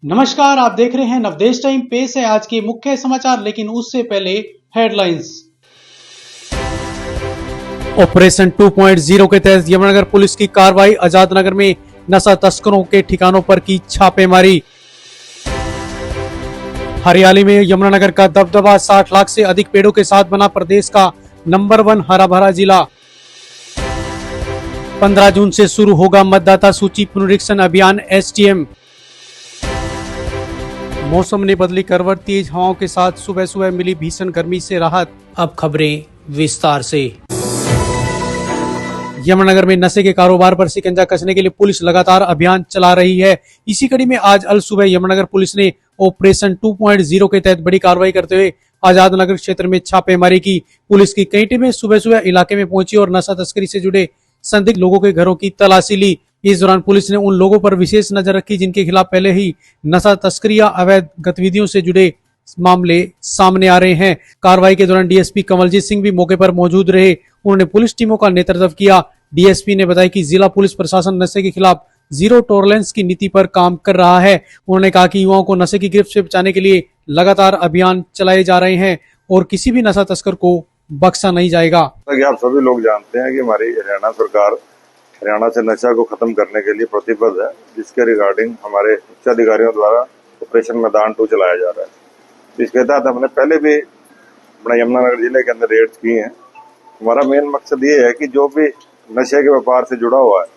नमस्कार, आप देख रहे हैं नवदेश टाइम। पेश है आज के मुख्य समाचार, लेकिन उससे पहले हेडलाइंस। ऑपरेशन 2.0 के तहत यमुनानगर पुलिस की कार्रवाई। आजाद नगर में नशा तस्करों के ठिकानों पर की छापेमारी। हरियाली में यमुनानगर का दबदबा। 60 लाख से अधिक पेड़ों के साथ बना प्रदेश का नंबर 1 हरा भरा जिला। 15 जून से शुरू होगा मतदाता सूची पुनरीक्षण अभियान। एसटीएम। मौसम ने बदली करवट। तेज हवाओं के साथ सुबह सुबह मिली भीषण गर्मी से राहत। अब खबरें विस्तार से। यमुनानगर में नशे के कारोबार पर शिकंजा कसने के लिए पुलिस लगातार अभियान चला रही है। इसी कड़ी में आज अल सुबह यमुनानगर पुलिस ने ऑपरेशन 2.0 के तहत बड़ी कार्रवाई करते हुए आजाद नगर क्षेत्र में छापेमारी की। पुलिस की कई टीमें सुबह सुबह इलाके में पहुंची और नशा तस्करी से जुड़े संदिग्ध लोगों के घरों की तलाशी ली। इस दौरान पुलिस ने उन लोगों पर विशेष नजर रखी जिनके खिलाफ पहले ही नशा तस्करी या अवैध गतिविधियों से जुड़े मामले सामने आ रहे हैं। कार्रवाई के दौरान डीएसपी कमलजीत सिंह भी मौके पर मौजूद रहे। उन्होंने पुलिस टीमों का नेतृत्व किया। डीएसपी ने बताया कि जिला पुलिस प्रशासन नशे के खिलाफ जीरो टॉलरेंस की नीति पर काम कर रहा है। उन्होंने कहा कि युवाओं को नशे की गिरफ्त से बचाने के लिए लगातार अभियान चलाए जा रहे हैं और किसी भी नशा तस्कर को बख्शा नहीं जाएगा। आप सभी लोग जानते हैं कि हमारी हरियाणा सरकार हरियाणा से नशा को खत्म करने के लिए प्रतिबद्ध है, जिसके रिगार्डिंग हमारे उच्च अधिकारियों द्वारा ऑपरेशन मैदान 2 चलाया जा रहा है। इसके तहत हमने पहले भी अपना यमुनानगर जिले के अंदर रेड्स की हैं। हमारा मेन मकसद ये है कि जो भी नशे के व्यापार से जुड़ा हुआ है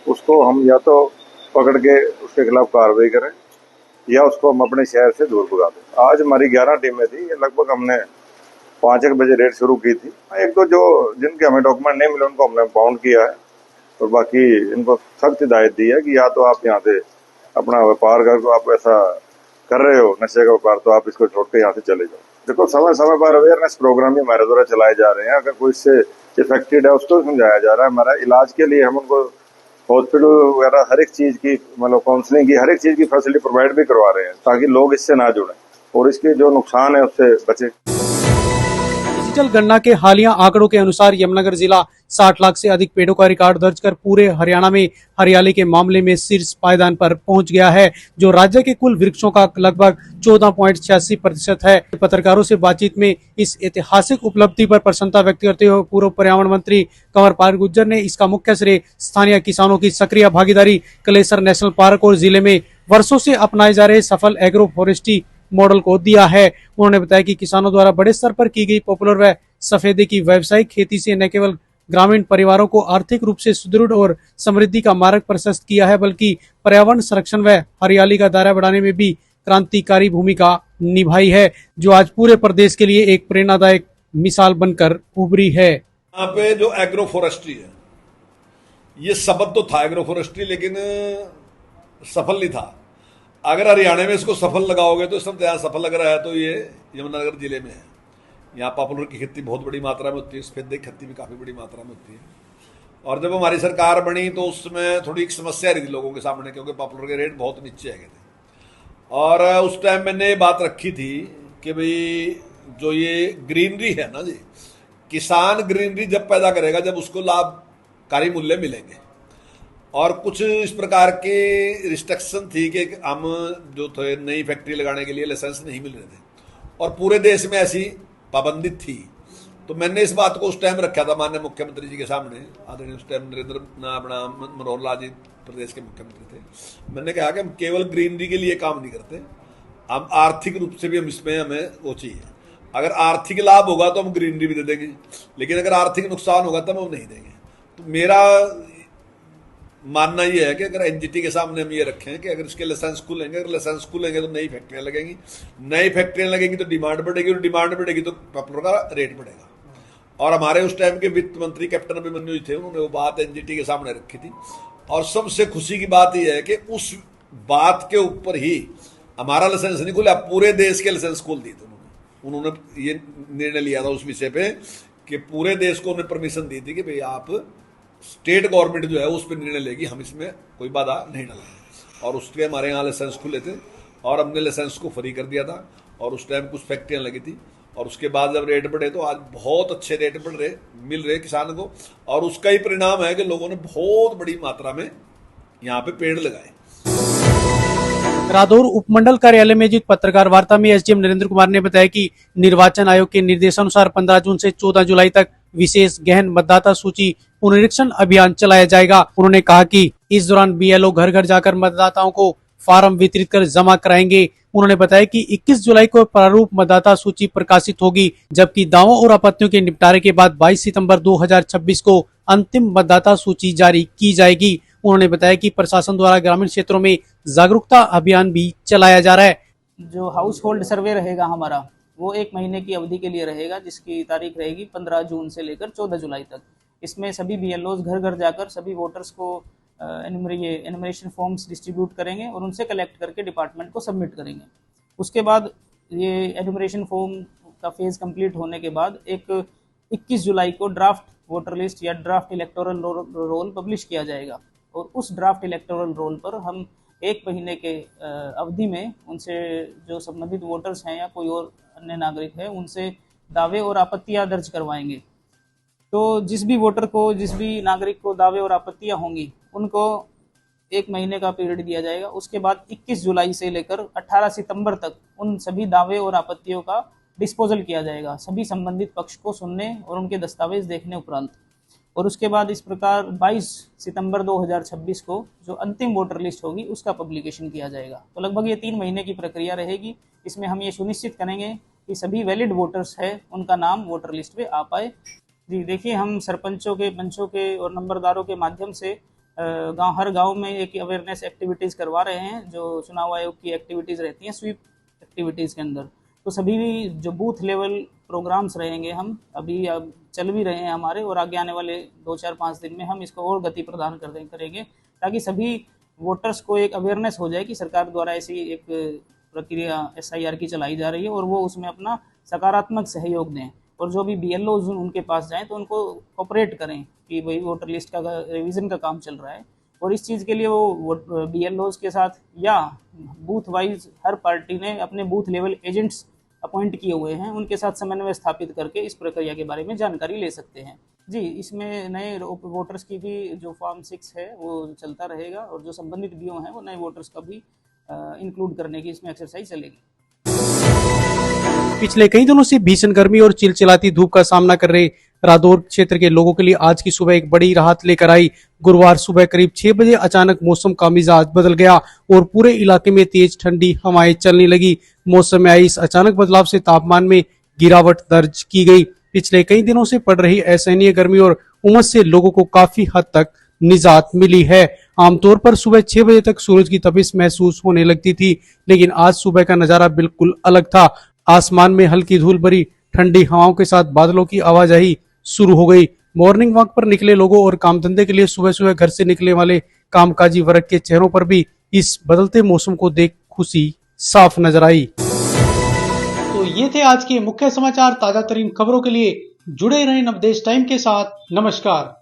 उसको हम या तो पकड़ के उसके खिलाफ कार्रवाई करें या उसको हम अपने शहर से दूर भगा दें। आज हमारी 11 टीमें थी। लगभग हमने 5 बजे रेड शुरू की थी। एक तो जो जिनके हमें डॉक्यूमेंट नहीं मिले उनको हमने पाउंड किया है और बाकी इनको सख्त हिदायत दी है कि या तो आप यहाँ से अपना व्यापार कर, आप ऐसा कर रहे हो नशे का व्यापार, तो आप इसको छोड़ के यहाँ से चले जाओ। देखो, समय समय पर अवेयरनेस प्रोग्राम भी हमारे द्वारा चलाए जा रहे हैं। अगर कोई इससे इफेक्टेड है उसको समझाया जा रहा है। हमारा इलाज के लिए हम उनको हॉस्पिटल वगैरह हर एक चीज की मतलब काउंसलिंग की हर एक चीज की फैसिलिटी प्रोवाइड भी करवा रहे हैं ताकि लोग इससे ना जुड़े और इसके जो नुकसान है उससे बचे। डिजिटल गणना के हालिया आंकड़ों के अनुसार यमुनानगर जिला 60 लाख से अधिक पेड़ों का रिकॉर्ड दर्ज कर पूरे हरियाणा में हरियाली के मामले में शीर्ष पायदान पर पहुंच गया है, जो राज्य के कुल वृक्षों का लगभग 14.86% है। पत्रकारों से बातचीत में इस ऐतिहासिक उपलब्धि पर प्रसन्नता व्यक्त करते हुए पूर्व पर्यावरण मंत्री कंवर पाल गुर्जर ने इसका मुख्य श्रेय स्थानीय किसानों की सक्रिय भागीदारी, कलेसर नेशनल पार्क और जिले में वर्षों से अपनाए जा रहे सफल एग्रो फॉरेस्ट्री मॉडल को दिया है। उन्होंने बताया कि किसानों द्वारा बड़े स्तर पर की गई पॉपुलर व सफेदे की व्यावसायिक खेती से न केवल ग्रामीण परिवारों को आर्थिक रूप से सुदृढ़ और समृद्धि का मार्ग प्रशस्त किया है, बल्कि पर्यावरण संरक्षण व हरियाली का दायरा बढ़ाने में भी क्रांतिकारी भूमिका निभाई है, जो आज पूरे प्रदेश के लिए एक प्रेरणादायक मिसाल बनकर उभरी है। यहाँ पे जो एग्रो फॉरेस्ट्री है, ये शब्द तो था एग्रो फॉरेस्ट्री, लेकिन सफल नहीं था। अगर हरियाणा में इसको सफल लगाओगे तो सब यहाँ सफल लग रहा है, तो ये यमुनानगर जिले में है। यहाँ पॉपुलर की खेती बहुत बड़ी मात्रा में होती है, सफेदे की खेती भी काफ़ी बड़ी मात्रा में होती है। और जब हमारी सरकार बनी तो उसमें थोड़ी एक समस्या रही थी लोगों के सामने, क्योंकि पॉपुलर के रेट बहुत नीचे आ गए थे। और उस टाइम मैंने ये बात रखी थी कि भाई जो ये ग्रीनरी है ना जी, किसान ग्रीनरी जब पैदा करेगा जब उसको लाभकारी मूल्य मिलेंगे। और कुछ इस प्रकार के रिस्ट्रिक्शन थी कि हम जो थे नई फैक्ट्री लगाने के लिए लाइसेंस नहीं मिल रहे थे और पूरे देश में ऐसी पाबंदी थी। तो मैंने इस बात को उस टाइम रखा था माननीय मुख्यमंत्री जी के सामने। आदरणीय उस टाइम नरेंद्र अपना मनोहर लाल जी प्रदेश के मुख्यमंत्री थे। मैंने कहा कि हम केवल ग्रीनरी के लिए काम नहीं करते, हम आर्थिक रूप से भी हम इसमें हमें वो चाहिए। अगर आर्थिक लाभ होगा तो हम ग्रीनरी भी दे देंगे, लेकिन अगर आर्थिक नुकसान होगा तब हम नहीं देंगे। तो मेरा मानना ये है कि अगर एनजीटी के सामने हम ये रखें कि अगर इसके लाइसेंस खुलेंगे, अगर लाइसेंस खुलेंगे तो नई फैक्ट्रियां लगेंगी, नई फैक्ट्रियां लगेंगी तो डिमांड बढ़ेगी और डिमांड बढ़ेगी तो पॉपुलर का रेट बढ़ेगा। और हमारे उस टाइम के वित्त मंत्री कैप्टन अभिमन्यु जी थे, उन्होंने वो बात एनजीटी के सामने रखी थी। और सबसे खुशी की बात यह है कि उस बात के ऊपर ही हमारा लाइसेंस नहीं खुला, पूरे देश के लाइसेंस खोल दिए थे उन्होंने ये निर्णय लिया था उस विषय पे कि पूरे देश को उन्हें परमिशन दी थी कि भाई आप स्टेट गवर्नमेंट जो है उस पर निर्णय लेगी, हम इसमें कोई बाधा नहीं डालेंगे। और उसके हमारे यहाँ लाइसेंस खुले थे और हमने लाइसेंस को फ्री कर दिया था। और उस टाइम कुछ फैक्ट्रियाँ लगी थी और उसके बाद जब रेट बढ़े तो आज बहुत अच्छे रेट मिल रहे किसान को। और उसका ही परिणाम है कि लोगों ने बहुत बड़ी मात्रा में यहाँ पे पेड़ लगाए। रादौर उपमंडल कार्यालय में आयोजित पत्रकार वार्ता में एसडीएम नरेंद्र कुमार ने बताया कि निर्वाचन आयोग के निर्देशानुसार 15 जून से 14 जुलाई तक विशेष गहन मतदाता सूची पुनरीक्षण अभियान चलाया जाएगा। उन्होंने कहा कि इस दौरान बीएलओ घर घर जाकर मतदाताओं को फार्म वितरित कर जमा कराएंगे। उन्होंने बताया कि 21 जुलाई को प्रारूप मतदाता सूची प्रकाशित होगी, जबकि दावों और आपत्तियों के निपटारे के बाद 22 सितंबर 2026 को अंतिम मतदाता सूची जारी की जाएगी। उन्होंने बताया कि प्रशासन द्वारा ग्रामीण क्षेत्रों में जागरूकता अभियान भी चलाया जा रहा है। जो हाउस होल्ड सर्वे रहेगा हमारा, वो 1 महीने की अवधि के लिए रहेगा, जिसकी तारीख रहेगी 15 जून से लेकर 14 जुलाई तक। इसमें सभी बीएलओज घर घर जाकर सभी वोटर्स को एनुमरेशन फॉर्म्स डिस्ट्रीब्यूट करेंगे और उनसे कलेक्ट करके डिपार्टमेंट को सबमिट करेंगे। उसके बाद ये एनुमरेशन फॉर्म का फेज कंप्लीट होने के बाद एक 21 जुलाई को ड्राफ्ट वोटर लिस्ट या ड्राफ्ट इलेक्टोरल रोल पब्लिश किया जाएगा और उस ड्राफ्ट इलेक्टोरल रोल पर हम 1 महीने के अवधि में उनसे जो संबंधित वोटर्स हैं या कोई और अन्य नागरिक है उनसे दावे और आपत्तियां दर्ज करवाएंगे। तो जिस भी वोटर को, जिस भी नागरिक को दावे और आपत्तियां होंगी उनको 1 महीने का पीरियड दिया जाएगा। उसके बाद 21 जुलाई से लेकर 18 सितंबर तक उन सभी दावे और आपत्तियों का डिस्पोजल किया जाएगा, सभी संबंधित पक्ष को सुनने और उनके दस्तावेज देखने उपरांत। और उसके बाद इस प्रकार 22 सितंबर 2026 को जो अंतिम वोटर लिस्ट होगी उसका पब्लिकेशन किया जाएगा। तो लगभग ये 3 महीने की प्रक्रिया रहेगी। इसमें हम ये सुनिश्चित करेंगे कि सभी वैलिड वोटर्स है उनका नाम वोटर लिस्ट पे आ पाए। जी देखिए, हम सरपंचों के, पंचों के और नंबरदारों के माध्यम से हर गांव में एक अवेयरनेस एक्टिविटीज़ करवा रहे हैं, जो चुनाव आयोग की एक्टिविटीज़ रहती हैं स्वीप एक्टिविटीज़ के अंदर। तो सभी जो बूथ लेवल प्रोग्राम्स रहेंगे, हम अभी अब चल भी रहे हैं हमारे, और आगे आने वाले 2-4-5 दिन में हम इसको और गति प्रदान करेंगे ताकि सभी वोटर्स को एक अवेयरनेस हो जाए कि सरकार द्वारा ऐसी एक प्रक्रिया SIR की चलाई जा रही है और वो उसमें अपना सकारात्मक सहयोग दें। और जो भी BLO उनके पास जाएं तो उनको कोऑपरेट करें कि भाई वोटर लिस्ट का रिवीजन का काम चल रहा है। और इस चीज़ के लिए वो BLOs के साथ या बूथ वाइज हर पार्टी ने अपने बूथ लेवल एजेंट्स अपॉइंट किए हुए हैं, उनके साथ समन्वय स्थापित करके इस प्रक्रिया के बारे में जानकारी ले सकते हैं। जी, इसमें नए वोटर्स की भी जो फॉर्म 6 है वो चलता रहेगा और जो संबंधित BO हैं वो नए वोटर्स का भी इंक्लूड करने की इसमें एक्सरसाइज चलेगी। पिछले कई दिनों से भीषण गर्मी और चिलचिलाती धूप का सामना कर रहे रादौर क्षेत्र के लोगों के लिए आज की सुबह एक बड़ी राहत लेकर आई। गुरुवार सुबह करीब 6 बजे अचानक मौसम का मिजाज बदल गया और पूरे इलाके में तेज ठंडी हवाएं चलने लगी। मौसम में आई इस अचानक बदलाव से तापमान में गिरावट दर्ज की गई। पिछले कई दिनों से पड़ रही असहनीय गर्मी और उमस से लोगों को काफी हद तक निजात मिली है। आमतौर पर सुबह 6 बजे तक सूरज की तपिश महसूस होने लगती थी, लेकिन आज सुबह का नजारा बिल्कुल अलग था। आसमान में हल्की धूल भरी ठंडी हवाओं के साथ बादलों की आवाजाही शुरू हो गई। मॉर्निंग वॉक पर निकले लोगों और काम धंधे के लिए सुबह सुबह घर से निकले वाले कामकाजी वर्ग के चेहरों पर भी इस बदलते मौसम को देख खुशी साफ नजर आई। तो ये थे आज के मुख्य समाचार। ताजा तरीन खबरों के लिए जुड़े रहें नवदेश टाइम के साथ। नमस्कार।